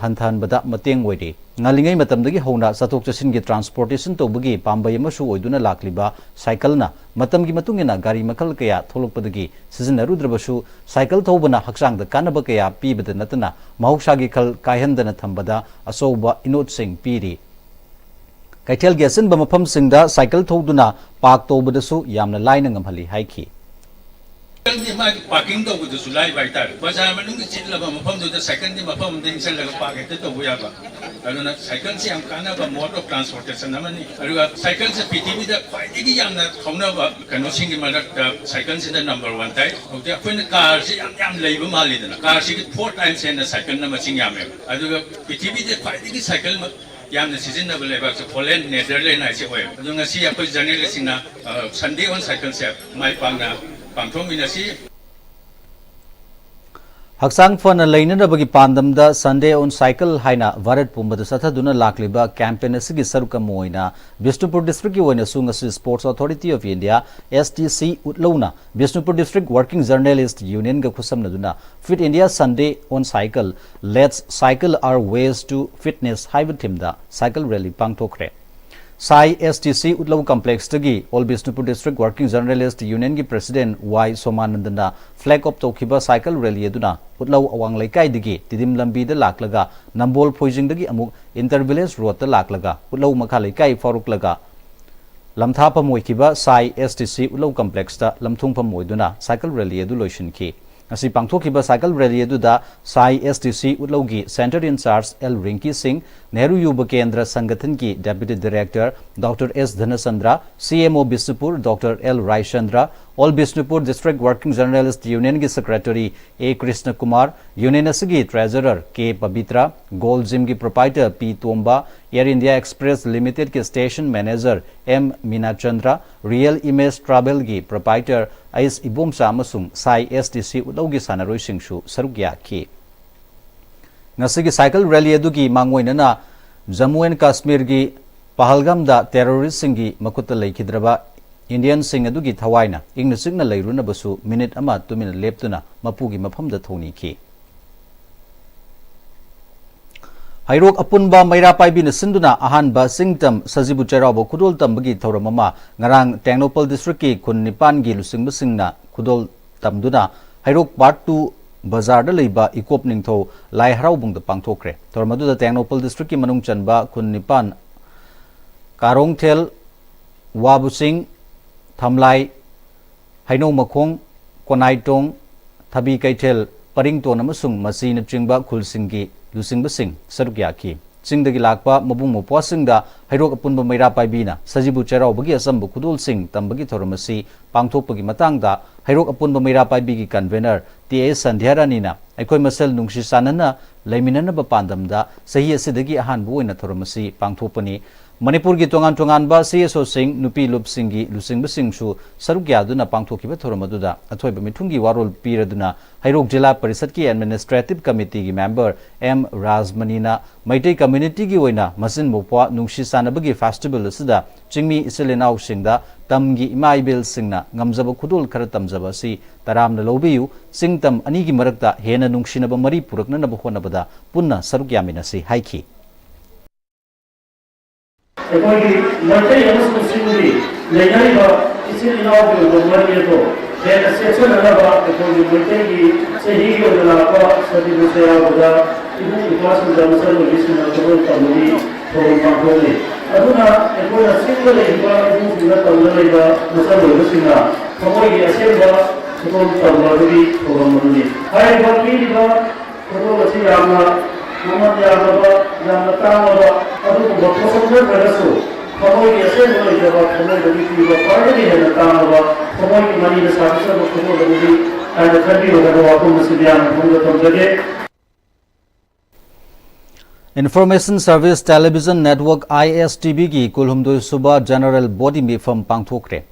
hanthan bada mateng oide ngalingai matamdagi hona satok chasin gi transportation tobagi pambai amasu oiduna lakliba cycle na matamgi matungina gari makal kaya tholokpadagi sizinarudrabasu cycle thobana haksang da kanaba kaya pibada natana mahuksagi khal kaihandana thambada asoba inot sing piri कैथेल गेसन बमफम सिंगदा cycle थौदुना park तौबदसु यामना line ngамहली हाइखी parking तौबदसु लाइ बाइतार बाजार मनुंग चितलबा मफम दुदा साइकिल दि मफम दिन चलगा पार्क तौबु याबा अरुना साइकिल से हम कानाबा मोड ऑफ ट्रांसपोर्टेशन अमनी अरुगा साइकिल से पृथ्वीदा ख्वाइदगी यामना खौनाबा कनो सिंगि मरकता साइकिल से नंबर 1 टाइप होते अखोइना कार से याम लैबा मालिदना कार से 4 टाइम्स एन साइकिल न मचिंग यामे अरुगा पृथ्वीदा ख्वाइदगी साइकिल ꯌꯥꯝꯅ ꯁꯤꯖꯤꯟꯅꯕ ꯂꯩꯕꯥꯛꯁꯦ ꯍꯣꯂꯦꯟ ꯅꯦꯗꯔꯂꯦꯟ ꯍꯥꯏꯁꯦ ꯑꯣꯏ ꯑꯗꯣ ꯉꯁꯤ ꯑꯩꯈꯣꯏ ꯖꯔꯅꯦꯂꯤꯁꯁꯤꯡꯅ ꯁꯟꯗꯦ ꯑꯣꯟ ꯁꯥꯏꯀꯜꯁꯦ ꯃꯥꯏ ꯄꯥꯛꯅ ꯄꯥꯡꯊꯣꯛꯃꯤꯟꯅꯁꯤ Haksang fana lainanabagi pandamda Sunday on cycle haina Bharat pumbada sathaduna lakliba campaign asigi saruka moina Bishnupur district ki oina sungasi Sports Authority of India STC utlauna Bishnupur district working journalist union ga khusamnaduna Fit India Sunday on cycle let's cycle our ways to fitness haiba thimda cycle rally pangthokre Sai STC Utlau Complex Tagi All Bishnupur District Working Journalist Union ki President Y Somanandana flag up Tokiba cycle rally aduna Utlau Awang Laikai digi Tidim Lambi de Laklaga Nambol Poijing dagi amuk Intervillage Road de Laklaga Utlau Makha Laikai Faruk Laga Lamthapa Moikiba Sai STC Utlau Complex ta Lamthungpa Moiduna cycle rally adu loishin ki Asi pangthokiba cycle rally aduda Sai STC Utlaugi Center in Charge L Rinki Singh Nehru Yuba Kendra Sangathan ki Deputy Director Dr. S Dhanasandra CMO Bishnupur Dr. L Raichandra All Bishnupur District Working Journalist Union ki Secretary A Krishna Kumar Union asigi Treasurer K Pabitra Gold Gym ki Proprietor P Tomba Air India Express Limited ki Station Manager M Minachandra Real Image Travel ki Proprietor Ais Ibomsa amasung Sai STC Utlaugi Sanaroi Singshu Sarugya ki Ngasigi cycle rally adugi mangoinana Jammu and Kashmir gi Pahalgam da terrorist singi makuta laikhidraba Indian sing adugi thawaina ingna signa lairuna basu minute ama tumina leptuna mapugi maphamda thoni ki Hairok apunba maira paibi na sinduna ahanba singtam sajibu cherabo khudol tambagi thauramama ngarang Tengnopal district ki khun nipan gi lusingba singna khudol tamduna Hairok part 2 bazar da leiba ikop ningtho lai haraubung da pangthokre tormadu da Tengnopal district ki manung chanba khun nipan Karongthel Wabusing Thamlai Haino Makhong Konaitong Thabi Kaithel Parington amasung masina chingba khulsingi lusingba sing sarugya ki chingdagi lakpa mabung mopwasingda hairok apunba maira paibina sajibu cherauba gi asambu khudol sing tambagi thoramasi pangthokpagi matangda hairok apunba maira paibi gi convener TA Sandhyaranina aikoi masal nungsi sanana laiminana ba pandamda sahi asidagi ahanbu oina thoramasi pangthokpani Manipur ki tongan ba CSO sing nupi lup singi lusing basing su sarugya duna pangthokiba thoramaduda athoiba mithungi warol piraduna Hairok Jilla Parishad ki Administrative Committee ki member M Rajmanina Maitei community ki oina masin mopwa nungsi sanabagi festival asida chingmi iselenau singda tamgi imaibel singna ngamjaba khudol khara tamjaba si taramna lobiyu singtam ani gi marakta hena nungsinaba mari purakna naba honabada punna sarugya minasi haiki ꯑꯩꯈꯣꯏꯒꯤ ꯃꯩꯇꯩ ꯑꯃꯁꯨꯡ ꯆꯤꯡꯒꯤ ꯂꯩꯅꯔꯤꯕ ꯏꯆꯤꯜ ꯏꯅꯥꯎꯒꯤ ꯑꯣꯏꯕ ꯃꯔꯤ ꯑꯗꯨ ꯍꯦꯟꯅ ꯆꯦꯠꯁꯤꯟꯅꯅꯕ ꯑꯩꯈꯣꯏꯒꯤ ꯃꯩꯇꯩꯒꯤ ꯆꯍꯤꯒꯤ ꯑꯣꯏꯅ ꯂꯥꯛꯄ ꯁꯖꯤꯕꯨ ꯆꯩꯔꯥꯎꯕꯗ ꯏꯕꯨꯡ ꯏꯄ꯭ꯋꯥꯁꯤꯡꯗ ꯃꯆꯜꯂꯣꯏꯕꯤꯁꯤꯡꯅ ꯈꯨꯗꯣꯜ ꯇꯝꯕꯒꯤ ꯊꯧꯔꯝ ꯄꯥꯡꯊꯣꯛꯂꯤ ꯑꯗꯨꯅ ꯑꯩꯈꯣꯏꯅ ꯆꯤꯡꯗ ꯂꯩꯔꯤꯕ ꯏꯕꯨꯡꯁꯤꯡꯗ ꯇꯧꯗꯨꯅ ꯂꯩꯕ ꯃꯆꯜꯂꯣꯏꯕꯁꯤꯡꯅ ꯊꯃꯣꯏꯒꯤ ꯑꯁꯦꯡꯕ ꯈꯨꯗꯣꯜ ꯇꯝꯕꯒꯤ ꯊꯧꯔꯝ ꯑꯗꯨꯅꯤ ꯍꯥꯏꯔꯤꯕ ꯄꯤꯔꯤꯕ ꯈꯨꯗꯣꯜ ꯑꯁꯤ ꯌꯥꯝꯅ ꯃꯃꯜ ꯌꯥꯝꯂꯕ ꯌꯥꯝꯅ ꯇꯥꯡꯂꯕ ꯑꯗꯨꯒꯨꯝꯕ ꯄꯣꯠꯁꯛ ꯅꯠꯇ꯭ꯔꯒꯁꯨ ꯊꯃꯣꯏꯒꯤ ꯑꯁꯦꯡꯕ ꯂꯩꯖꯕ ꯊꯃꯣꯏꯗꯒꯤ ꯄꯤꯕ ꯈ꯭ꯋꯥꯏꯗꯒꯤ ꯍꯦꯟꯅ ꯇꯥꯡꯂꯕ ꯊꯃꯣꯏꯒꯤ ꯃꯔꯤꯗ ꯁꯥꯕꯤꯖꯕ ꯈꯨꯗꯣꯜ ꯑꯗꯨꯗꯤ ꯍꯥꯏꯅ ꯈꯟꯕꯤꯌꯨ ꯋꯥꯐꯝ ꯑꯁꯤꯗꯤ ꯌꯥꯝꯅ ꯐꯣꯡꯗꯣꯛ ꯊꯝꯖꯒꯦ Information Service Television Network ISTV ki Kulhumdoi Suba General Body Mifam Pangthokre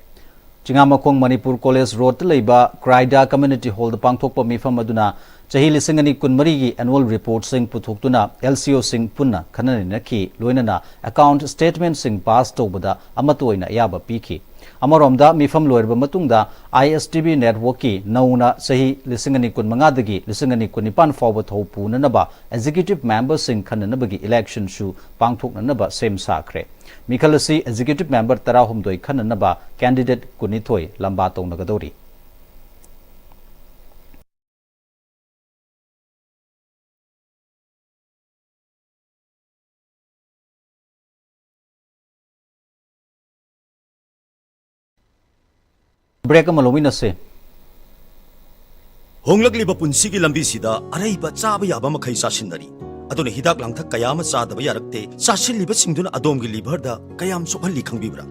Chingamakong Manipur College Road leiba Kraida Community Hall da pangthokpa mifam aduna chahi lisingani kunmari gi annual report sing puthoktuna LCO sing punna khanani ki loinana account statement sing pass tobada amatoina yaba piki amaromda mifam loirba matungda ISTV network ki nauna chahi lisingani kunmanga dagi lisingani kunipan forward thopu nanaba executive member sing khananabagi election shu pangthoknanaba sem sakre Mikhalasi executive member Tarahumdoi Khananaba candidate Kunithoi Lamba Tongnagadori Break Malowina say Honglakliba punsigi lambisida araiba chaba yaba makhai sasindari aduna hidak langthak kayama chadaba yarakte sasiliba singduna adomgi liver da kayam sokhalli khangbibra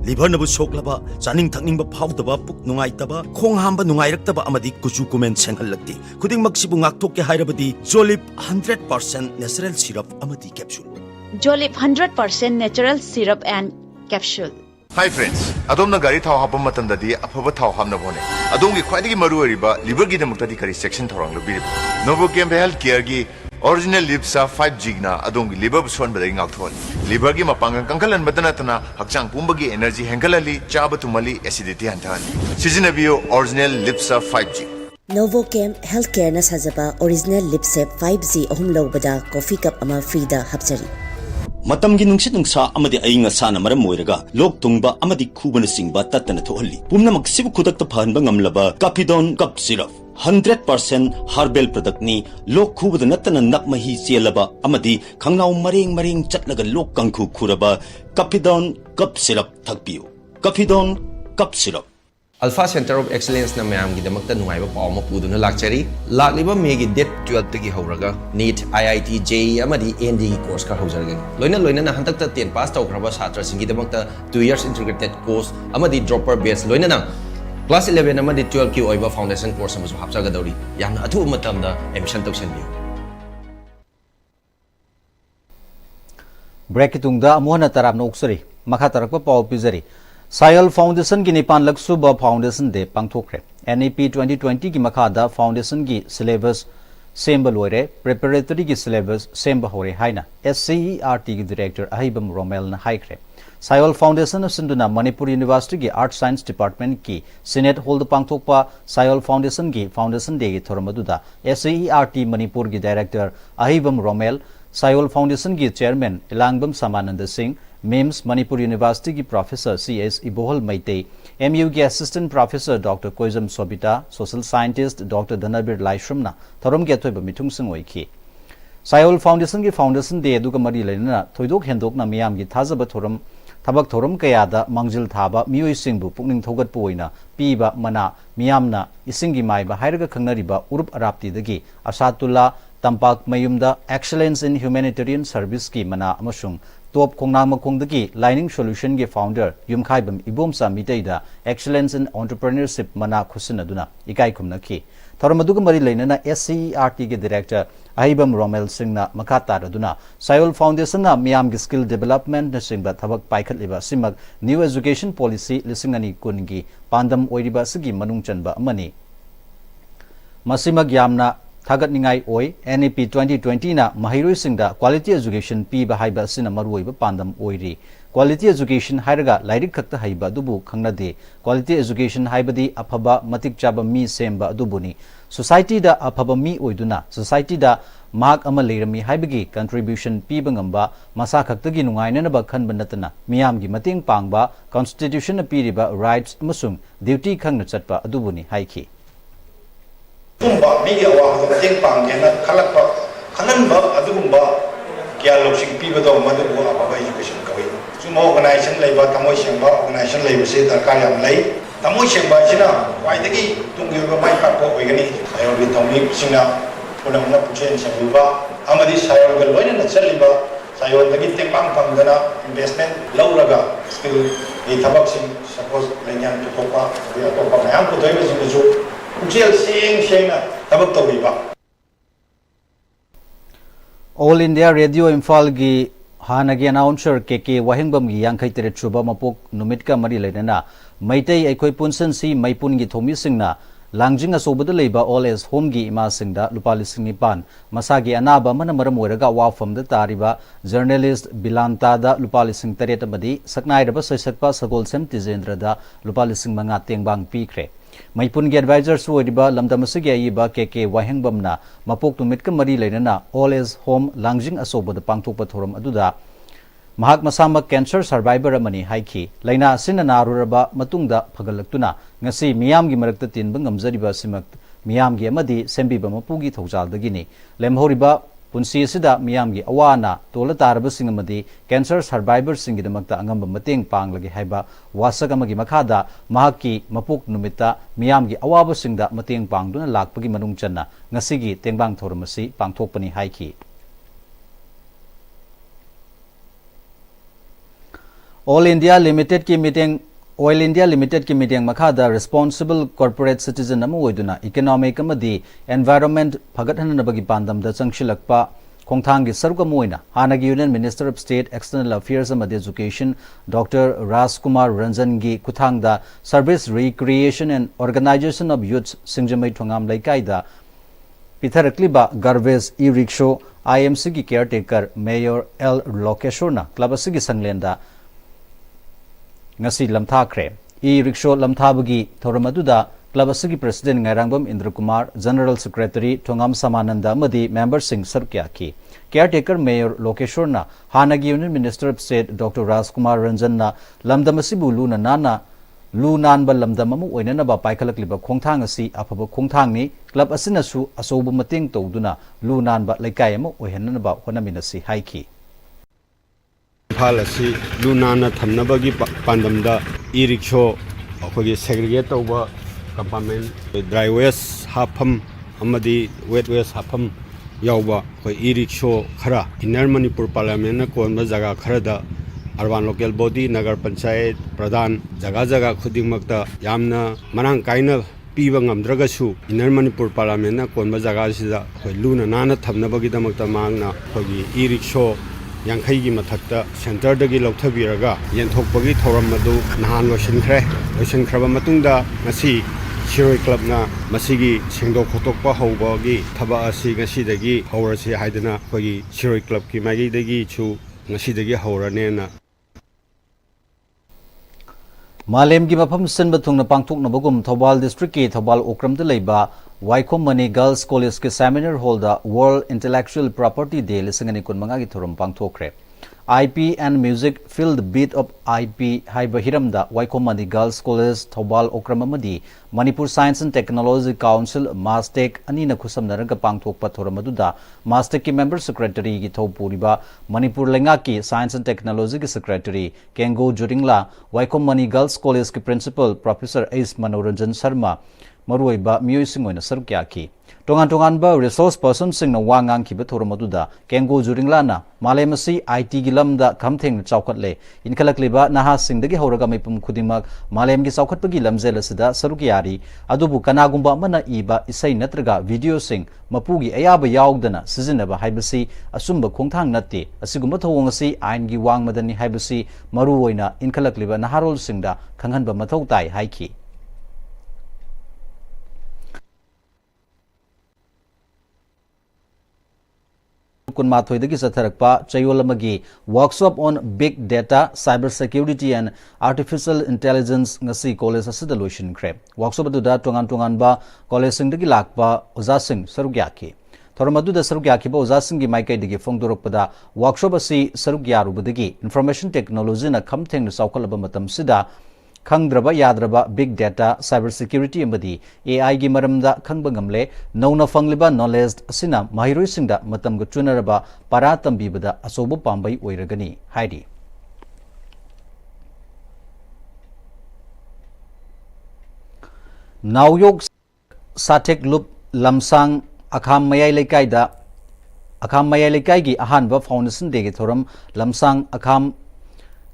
liver nabu soklaba chaning thakningba phawdaba puk nungaitaba khong hamba nungairaktaba amadi kuchu kumen senghallakti khuding maksibu ngaktokke hairabadi Jolip 100% natural syrup amadi capsule Jolip 100% natural syrup and capsule. Hi friends, adom na gari thau hapam matam dadi afaba thau hamna bone. Adom gi khwai gi maru riba liver gi damukta di kari section thorang lo biri. Novocam health care gi original lipsa 5G na adom gi liver buson badai ngak thol. Liver gi mapang kangkalan badana tana hakchang pumba gi energy hengalali chaba tumali acidity hantan. Season bio original lipsa 5G. Novocam Healthcare na sajaba original lipsep 5G ahum lobada coffee cup ama free da hapjari. Matamgi nungsit nungsa amadi ainga sana maram moiraga lok tungba amadi khubana singba tatana thohalli pumna maksibu khudak ta phanba ngamlaba Capidon cup syrup 100% herbal product ni lok khubada natana nakmahi chelaba amadi khangnaw maring chatlaga lok kangkhu khuraba Capidon cup syrup thakpiu Capidon cup syrup Alpha Center of Excellence na mayam gi damakta nungaiba paw ma puduna lakchari lakliba megi date 12 tagi horaga NEET IIT JEE amadi ND gi course ka haujargani loina na hantakta 10 pass tawkraba satra singi damakta 2 years integrated course amadi dropper based loina na class 11 amadi 12 ki oiba foundation course amasu hapchaga dawri yamna athu matamda admission tawsanbiu break itungda amuhana tarabna uksari makha tarakpa paw pizari Sayal Foundation ki Nipan Laksuba Foundation de Pangthokre NEP 2020 ki Makada Foundation ki syllabus semba loire preparatory ki syllabus semba hore haina SCERT ki director Ahibam Romel na haikre Sayal Foundation of Sinduna Manipur University ki Art Science Department ki Senate hold Pangthokpa Sayal Foundation ki Foundation de ki thoramaduda SCERT Manipur ki director Ahibam Romel Sayal Foundation ki chairman Elangbam Samananda Singh MIMS Manipur University ki Professor CS Ibohol Maitei, MU ki Assistant Professor Dr. Koizam Sobita, Social Scientist Dr. Dhanabir Laishramna, Thorom ki athoiba mithung sing oiki. Sayol Foundation ki Foundation de aduga mari lena thoidok hendok na miyam ki thajaba thorom thabak thorom kayada mangjil thaba miyoi singbu pukning thogat poina piba mana miyamna isingi maiba hairaga khangnariba urup arapti dagi Asatullah Tampak Mayumda Excellence in Humanitarian Service ki mana amasung top kongnang makongdagi lining solution ge founder yumkhaibam ibomsa miteida excellence in entrepreneurship mana khusinaduna ikai khumnaki thoramaduga mari leinana SCERT ge director Ahibam Romel Singna makata raduna Sayol Foundation na miyam ge skill development na singba thabak paikhat liba simak new education policy lisingani kungi pandam oiriba sigi manung chanba amani masimag yamna Thagat ningai oi NEP 2020 na mahiroi singda quality education pi ba haiba sina maroi ba pandam oiri quality education hairaga lairik khakta haiba dubu khangnade quality education haibadi aphaba matik chaba mi semba dubuni society da aphaba mi oiduna society da mark ama leirami haibagi contribution pi bangamba masa khaktagi nungaina na ba khanba natana miyam gi mating pangba constitution na piriba rights amasung duty khangna chatpa adubuni haiki tumba media wa the thing pang na khalakpa khanan ba adugumba kya loksing piba do madu bo aba education kawi sumo organization leiba tamoi sengba organization leiba se darkar yam lei tamoi sengba sina wai dagi tunggi ba mai ka ko oigani ayo bi tomi sina punam na puchen sabuba amadi sayo ga loina na chaliba sayo dagi tengpang pangdana investment lauraga skill e thabak sing suppose lenyan to topa ya to pa mayam ko doiba sing ju All India Radio Imphal gi hanagi announcer KK Wahingbam gi yangkhai tere chuba mapok numit ka mari lenana maitei aikoi punsan si maipun gi thomi singna langjing asobada leiba all as home gi ima singda lupa lising nipan masagi anaba mana maram oiraga wafam da tariba journalist Bilanta da lupa lising taret amadi saknai raba saisakpa sagol sem tijendra da lupa lising manga tengbang pikre Maipun gi advisor su odiba lamdamasigi aiba KK Wahingbamna mapok tumit ka mari leinana all is home langjing asobada pangthokpa thoram aduda mahak masamak cancer survivor amani haiki laina sinana ruraba matungda phagalaktuna ngasi miyam gi marakta tinba ngamjariba simak miyam gi amadi sembiba mapugi thojaldagini lemhoriba punsi sida miyam gi awana tola taraba singamadi cancer survivor singi damakta angamba mateng panglagi haiba wasak amagi makhada mahaki mapuk numita miyam gi awaba singda mateng pangduna lakpagi manung channa ngasigi tengbang thoramasi pangthokpani haiki All India Limited ki meeting Oil India Limited ki meeting makhada responsible corporate citizen amu oiduna economic amadi environment phagathanabagi pandam da changshilakpa Khongthang gi saruk amoina hanagi Union Minister of State External Affairs and Education Dr. Rajkumar Ranjan gi kuthang da Service Recreation and Organization of Youth Singjamai Thongam Laikai da Pitharakliba Garbage e-rickshaw IMC ki caretaker Mayor L Lokeshwarna club asigi sanglenda ngasi lamthakre e-rickshaw lamthabagi thoramaduda club asigi president Ngairangbam Indra Kumar General Secretary Thongam Samananda amadi member sing sarkya ki caretaker Mayor Lokeshwarna hanagi Union Minister of State Dr. Rajkumar Ranjan na lamdamasibu luna nana lu nanba lamdam amu oinanaba paikhalakliba khongthang asi afaba khongthang ni club asinasu asobu mating tawduna lu nanba laikai amu oihananaba honaminasi haiki Palasi lu nana thamnabagi pandamda e-rickshaw akhoi segregate tawba compartment dry waste hafam amadi wet waste hafam yawba khoi e-rickshaw khara inner Manipur parliament na konba jaga kharada Urban Local Body Nagar Panchayat Pradhan Jaga Jaga Khudingmakta Yamna Marang Kaina Piba Ngamdragasu Inner Manipur Parliament na konba jaga sida khoi luna nana thamnabagidamakta mangna khogi e-rickshaw yankhai gi mathakta center dagi lauthabiraga yenthokpagi thoram madu nahan loisinkraba matungda ngasi Shiroi Club na masigi sengdok khotokpa hawbagi thaba asi ngasi dagi hawrasi haidana khogi Shiroi Club ki magi dagi chu ngasi dagi hawrane na Malem gi mafam sinba thungna pangthokna bagum Thobal district ki Thobal Okram de leiba Waikom Mani Girls College ke seminar hall da World Intellectual Property Day lisangani kunmanga gi thorum pangthokre IP and music fill the beat of IP haiba hiramda Waikom Mani Girls College Thobal Okram amadi Manipur Science and Technology Council Mastec anina khusamnaraga pangthokpa thoramadudha Mastec ki member secretary gi thopuriba Manipur lenga ki Science and Technology ki secretary Kengo Juringla Waikom Mani Girls College ki principal Professor Ace Manoranjan Sharma maruiba miyoi oina sarukya ki tongan ba resource person sing na wangang ki bathoramaduda Kengo Juringla na malemasi IT gi lamda khamtheng chawkhatle inkhalakliba naha singdagi horaga maipum khudimak malem gi chawkhatpagi lamjel asida sarukyari adubu kanagumba mana iba isai natraga video sing mapugi ayaba yaugdana sizinaba haibasi asumba khongthang natte asigumba thawong asi ain gi wangmadani haibasi maru oina inkhalakliba naharol singda khanghanba mathau tai haiki Kunmathoidagi satharakpa chayolamagi workshop on big data cyber security and artificial intelligence ngasi college asida lotion kre workshop aduda tongan ba college singdagi lakpa oza sing sarugyaki thoramaduda sarugyaki ba oza sing gi maikai digi phongdoroppada workshop asi sarugyaru information technology na khamtheng na saukhalaba matam sida Khangdraba Yadraba Big Data Cyber Security amadi AI gi maramda khangba ngamle nauna fangliba knowledge asina mahiroi singda matam gu chunaraba para tambibada asobu pambai oiragani haidi Nauyok Satek Loop Lamsang Akham Mayai Lekai gi ahanba foundation degi thoram Lamsang Akham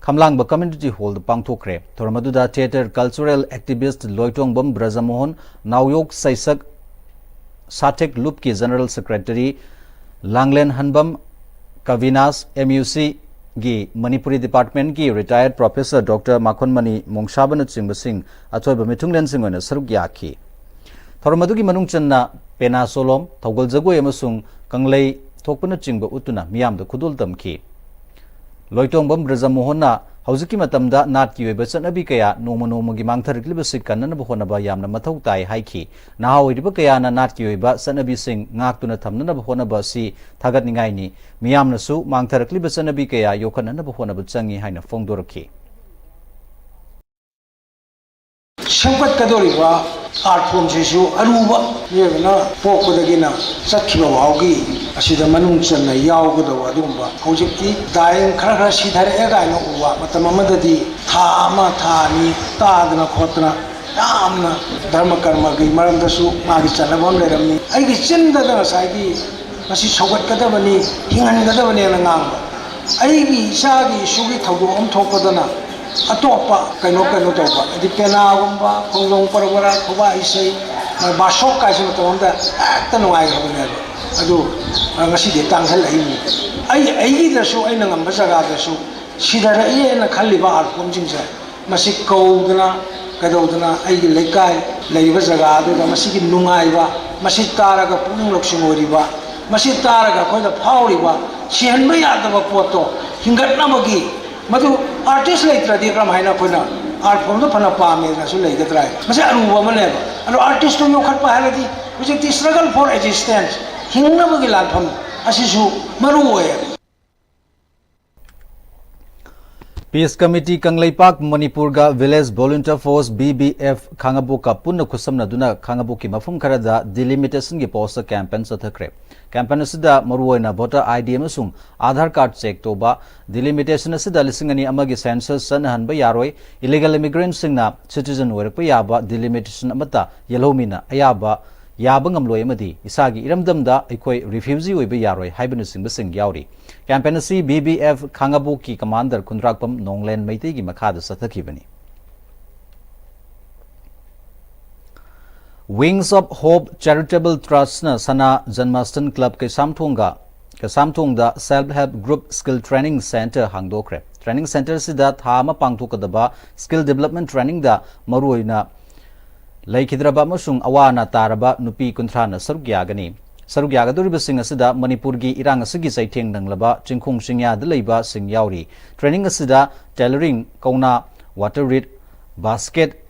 Kamlangba Community Hall pangthokre thoramaduda theater cultural activist Loitongbam Brajamohan Nauyok Saisak Satek Loop ki general secretary Langlen Hanbam Kavinas MUC gi Manipuri department ki retired professor Dr. Makhonmani Mongshabana Chingba Singh athoiba mithunglen sing oina saruk yakhi thoramadugi manung channa pena solom thogol jagoi amasung kanglei thokpana chingba utuna miyamda khudul tamki Loitongbam Brajamohana Hauziki matamda nat ki weba chanabi kaya noma gi mangtharikliba sikkanna bahonaba yamna mathau tai haiki nahaoiriba kaya na nat ki weba chanabi sing ngaktuna thamna bahonaba si thagat ningai ni miyamna su mangtharikliba chanabi kaya yokhanna bahonaba changi haina phongdoraki Sangpat kadoriba art form sesu aruba yebna pokudagina sakhiba waugi asida manung channa yaugadawa adumba hojikti daing khara sidhare egaino uwa matamamadadi tha ama tha ni tadna khotna yamna dharma karma gi maramdasu magi chanabam leramni aigi chinda da saigi masi sogat kadabani hingan kadabani na ngamba aigi isagi sugi thaudu om thokpadana atopa kaino tawba di penagumba khonglong parwara khoba isai ꯕꯥꯁꯣꯛ ꯀꯥꯏꯁꯦ ꯃꯇꯝ ꯑꯃꯗ ꯍꯦꯛꯇ ꯅꯨꯡꯉꯥꯏꯈ꯭ꯔꯕꯅꯦꯕ ꯑꯗꯨ ꯉꯁꯤꯗꯤ ꯇꯥꯡꯁꯤꯜꯂꯛꯏꯅꯤ ꯑꯩꯒꯤꯗꯁꯨ ꯑꯩꯅ ꯉꯝꯕ ꯖꯒꯥꯗꯁꯨ ꯁꯤꯗꯔꯛꯏꯅ ꯈꯜꯂꯤꯕ art ꯐꯣꯝꯁꯤꯡꯁꯦ ꯃꯁꯤ ꯀꯧꯗꯅ ꯀꯩꯗꯧꯗꯅ ꯑꯩꯒꯤ ꯂꯩꯀꯥꯏ ꯂꯩꯔꯤꯕ ꯖꯒꯥ ꯑꯗꯨꯗ ꯃꯁꯤꯒꯤ ꯅꯨꯡꯉꯥꯏꯕ ꯃꯁꯤ ꯇꯥꯔꯒ ꯄꯨꯛꯅꯤꯡ ꯂꯧꯁꯤꯡ ꯑꯣꯏꯔꯤꯕ ꯃꯁꯤ ꯇꯥꯔꯒ ꯑꯩꯈꯣꯏꯗ ꯐꯥꯎꯔꯤꯕ ꯁꯤꯍꯟꯕ ꯌꯥꯗꯕ ꯄꯣꯠꯇꯣ ꯍꯤꯡꯒꯠꯅꯕꯒꯤ ꯃꯗꯨ ꯑꯥꯔꯇꯤꯁ ꯂꯩꯇ꯭ꯔꯗꯤ ꯀꯔꯝꯍꯥꯏꯅ ꯑꯩꯈꯣꯏꯅ ꯑꯥꯔꯠ ꯐꯣꯝꯗꯣ ꯐꯅ ꯄꯥꯝꯃꯦꯅꯁꯨ ꯂꯩꯒꯗ꯭ꯔꯥ ꯃꯁꯤ ꯑꯔꯨꯕ ꯑꯃꯅꯦꯕ ꯑꯗꯣ ꯑꯥꯔꯇꯤꯁꯇꯣ ꯌꯣꯛꯈꯠꯄ ꯍꯥꯏꯔꯗꯤ ꯍꯧꯖꯤꯛꯇꯤ ꯁ꯭ꯇꯔꯒꯜ ꯐꯣꯔ ꯑꯦꯛꯖꯤꯁꯇꯦꯟꯁ ꯍꯤꯡꯅꯕꯒꯤ ꯂꯥꯟꯐꯝ ꯑꯁꯤꯁꯨ ꯃꯔꯨ ꯑꯣꯏꯌꯦꯕ Peace Committee Kanglaipak Manipur ga Village Volunteer Force BBF Khangabuka punna khusamna duna Khangabuki mafum kharada delimitation gi post campaign sathakre campaign asida maruoina voter ID amasung Aadhaar card check toba delimitation asida lisingani amagi census sanhanba yaroi illegal immigrants singna citizen oirakpa yaba delimitation amata yelomina ayaba yabangam loyamadi isagi iramdamda ikoi refugee oiba yaroi haibanu singba sing yauri campaign asi BBF Khangabuki commander Kundrakpam Nonglen Meitei gi makhada sathakibani Wings of Hope Charitable Trust na Sana Janmastan Club ke Samthongda Self Help Group Skill Training Center hangdokre training center sida thama pangthokadaba skill development training da maruoina Laikhidraba amasung awana taraba nupi kuntrana sarugyagani Sarugyagaduribasing asida Manipur gi irang asigi saitheng nanglaba chingkhung singya da leiba sing yauri training asida tailoring kauna water reed basket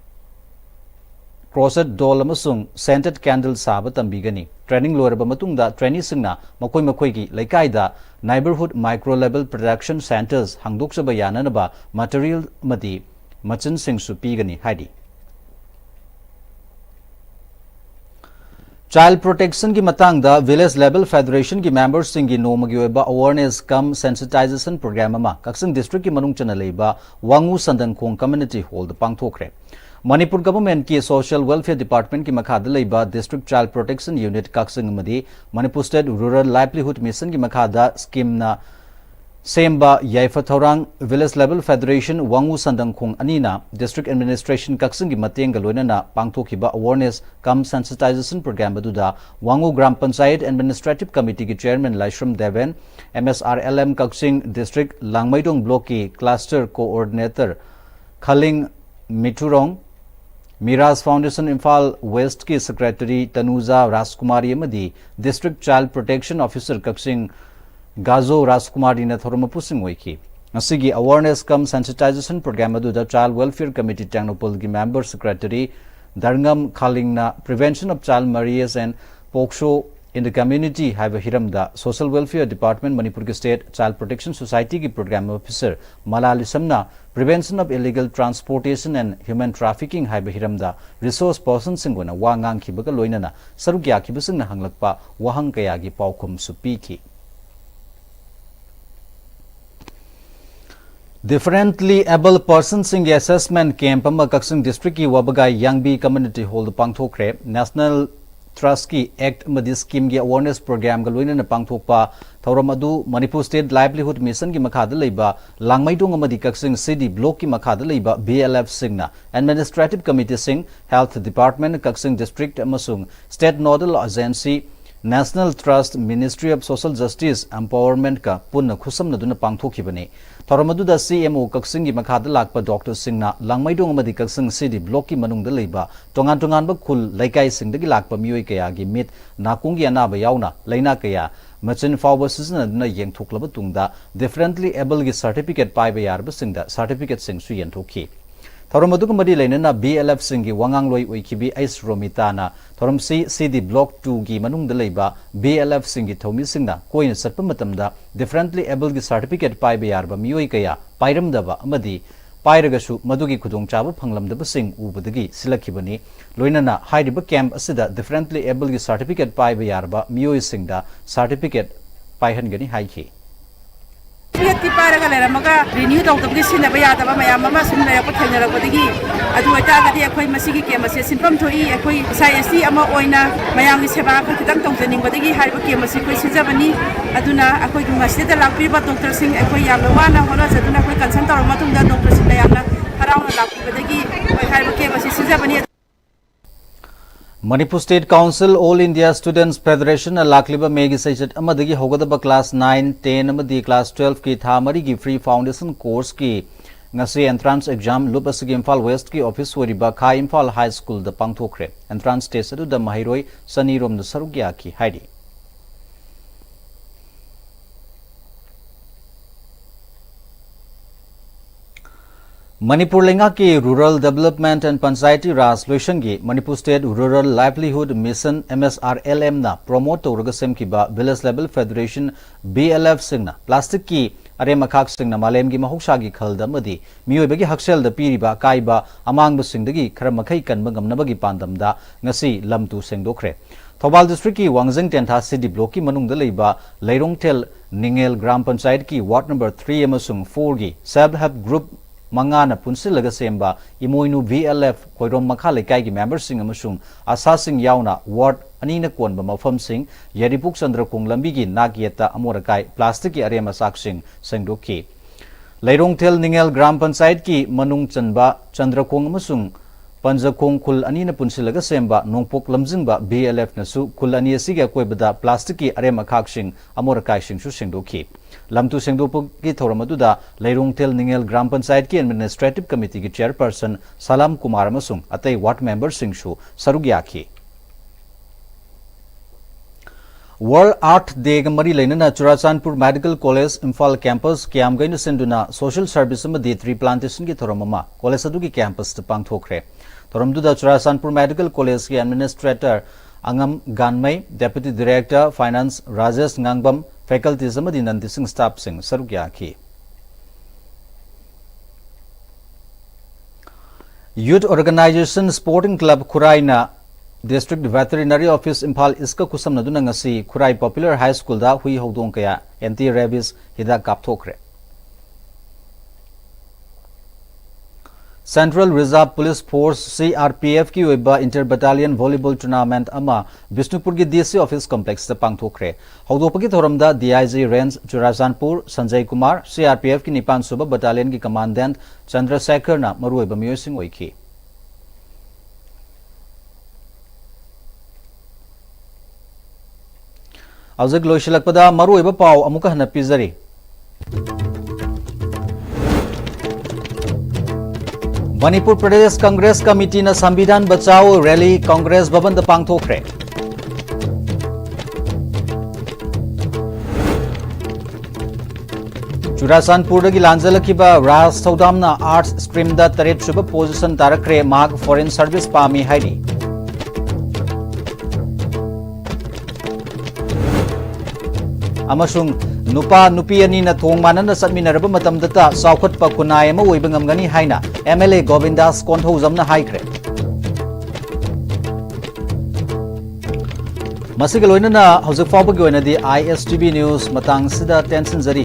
crochet doll amasung scented candle saba tambigani training loiraba matungda trainee singna makoi gi laikaida neighborhood micro level production centers hangdokchaba yananaba material madi machin sing su pigani haidi Child Protection ki matang da Village Level Federation ki members singi nomagi oiba awareness cum sensitization program ama Kaksing district ki manung chana leiba Wangu Sandankong Community Hall da pangthokre Manipur government ki Social Welfare Department ki makhada leiba District Child Protection Unit Kaksing amadi Manipur State Rural Livelihood Mission ki makhada scheme na Semba Yaifa Thaurang Village Level Federation Wangu Sandangkhong Anina District Administration Kaksing gi mateng loinana pangthokiba awareness cum sensitization program aduda Wangu Gram Panchayat Administrative Committee ki Chairman Laishram Deven MSRLM Kaksing District Langmaidong Block ki Cluster Coordinator Khaling Miturong Miraz Foundation Imphal West ki Secretary Tanuja Raskumari amadi District Child Protection Officer Kaksing Gazo Raskumari na thorma pusing oiki asigi awareness cum sensitization program adu the Child Welfare Committee Tangnopol gi member secretary Darngam Khaling na prevention of child marriage and poksho in the community have a hiramda Social Welfare Department Manipur State Child Protection Society ki program officer Malali Samna prevention of illegal transportation and human trafficking have a hiramda resource person singona wangang khibaga loinana sarugya khibasing na hanglakpa wahang kaya gi paukhum supi ki Differently able persons in the assessment camp ama Kaksing district ki Wabagai Yangbi community hold pangthokre National Trust ki Act amadi scheme gi awareness program ga loina na pangthokpa thauram adu Manipur State Livelihood Mission gi makhada leiba Langmaidong amadi Kaksing City block ki makhada leiba BLF singna Administrative Committee sing Health Department Kaksing district amasung State Nodal Agency National Trust Ministry of Social Justice Empowerment ka punna khusamna duna pangthokibani Thoramaduda CMO Kaksing gi makhada lakpa Dr. Singna Langmaidong amadi Kaksing City block ki manungda leiba tongan ba khul laikai singdagi lakpa mioi kaya gi mit nakung gi anaba yauna laina kaya machin fawba sizna duna yengthoklaba tungda differently able gi certificate paiba yarba singda certificate sing su yentokhi Thoramadu madi lainana BLF singi wangang loi oikibi Ais Romitana Thoram CD Block 2 gi manung da leiba BLF singi thomi singna koina satpa matamda differently able gi certificate paiba yarba mioi kaya pairamdaba amadi pairagasu madugi khudong chaba phanglamdaba sing ubadagi silakhibani loinana hairiba camp asida differently able gi certificate paiba yarba mioi singda certificate paihangani haiki Certificate paraga leramaga renew tawtabgi sinaba yadaba mayam ama sum lerapa thenarabadagi adu atagadi akhoi masigi kemase sinpam thoi akhoi SIST ama oina mayam gi seba kha kitang tawjaningbadagi hariba kemase khoi sijabani aduna akhoi gumasida lakpiba doctor sing akhoi yamna wana hola jaduna akhoi consult tawra matungda doctor sing yamna harauna lakpibadagi hoi hariba kemase sijabani Manipur State Council All India Students Federation lakliba megi session amadagi hogadaba class 9, 10 amadi class 12 ki thamari gi free foundation course ki ngasi entrance exam lup asigi Imphal West ki office wariba Khai Imphal High School da pangthokre entrance test adu da mahiroi sani rom da sarugya ki haidi Manipur lenga ki Rural Development and Panchayati Raj loishangi Manipur State Rural Livelihood Mission MSRLM na promote tawraga semkiba village level federation BLF singna plastic ki are makhak singna malem gi mahoksagi khalda madi miyoibagi haksel da piriba kaiba amang ba singdagi khara makhai kanba ngamnabagi pandamda ngasi lamtu sengdokre Thobal district ki Wangjing Tentha city block ki manungda leiba Leirongtel Ningel Gram Panchayat ki ward number 3 amasung 4 gi self help group Mangana punsilaga semba imoinu VLF koirom makha lekai gi members sing amasung asa sing yauna ward anina konba mafam sing Yaripuk Chandrakung lambi gi nagyeta amorakai plastic ki arema saksing sengdoki Leirongthel Ningel Gram Panchayat ki manung chanba Chandrakung amasung Panjakong khul anina punsilaga semba nongpok lamjingba BLF nasu khul ani asiga koibada plastic ki arema khaksing amorakai sing su sengdoki Lamtu Sengdopu ki Thoramatuda, Leirongthel Ningel Gram Panchayat ki Administrative Committee ki Chairperson Salam Kumar Masung, Atay Ward Member Singshu, Sarugyaki. World Art Day Gamari Lenana Churachandpur Medical College Imphal Campus Kiam Gaina Senduna Social Service Madi Tree Plantation ki Thoramama, College Adu ki Campus Tapang Thokre. Thoramduda Churachandpur Medical College ki Administrator Angam Ganmai, Deputy Director Finance Rajesh Ngangbam, Faculties amadi non-teaching staff sing sarugyaki. Youth Organization Sporting Club Khuraina District Veterinary Office Imphal Iska kusam naduna ngasi Khurai Popular High School da hui hodong kaya anti-rabies hidak kapthokre. Central Reserve Police Force CRPF ki oiba Inter-Battalion Volleyball Tournament ama Bishnupur ki DC Office Complex ta pangthokre. Haudopagi thoramda DIG Range Churachandpur Sanjay Kumar CRPF ki Nipan Suba Battalion ki Commandant Chandrasekhar na maruoiba miyosing oiki. Aujak loisilakpada maruoiba pau amuka hana pizari. Manipur Pradesh Congress Committee na Samvidhan Bachao Rally Congress Bhavan da pangthokre. Churachandpur dagi lanjalakiba Ras Thaudamna Arts Stream da taret suba position tarakre mag Foreign Service pami haidi. Amasung Nupa Nupi ani na thong manana satminaraba matamdata saukhatpa khunai ama oiba ngamgani haina MLA Govindas Konthaujamna haikre. Masiga loinana hojak fawbagi oinadi ISTV News matang sida tension jari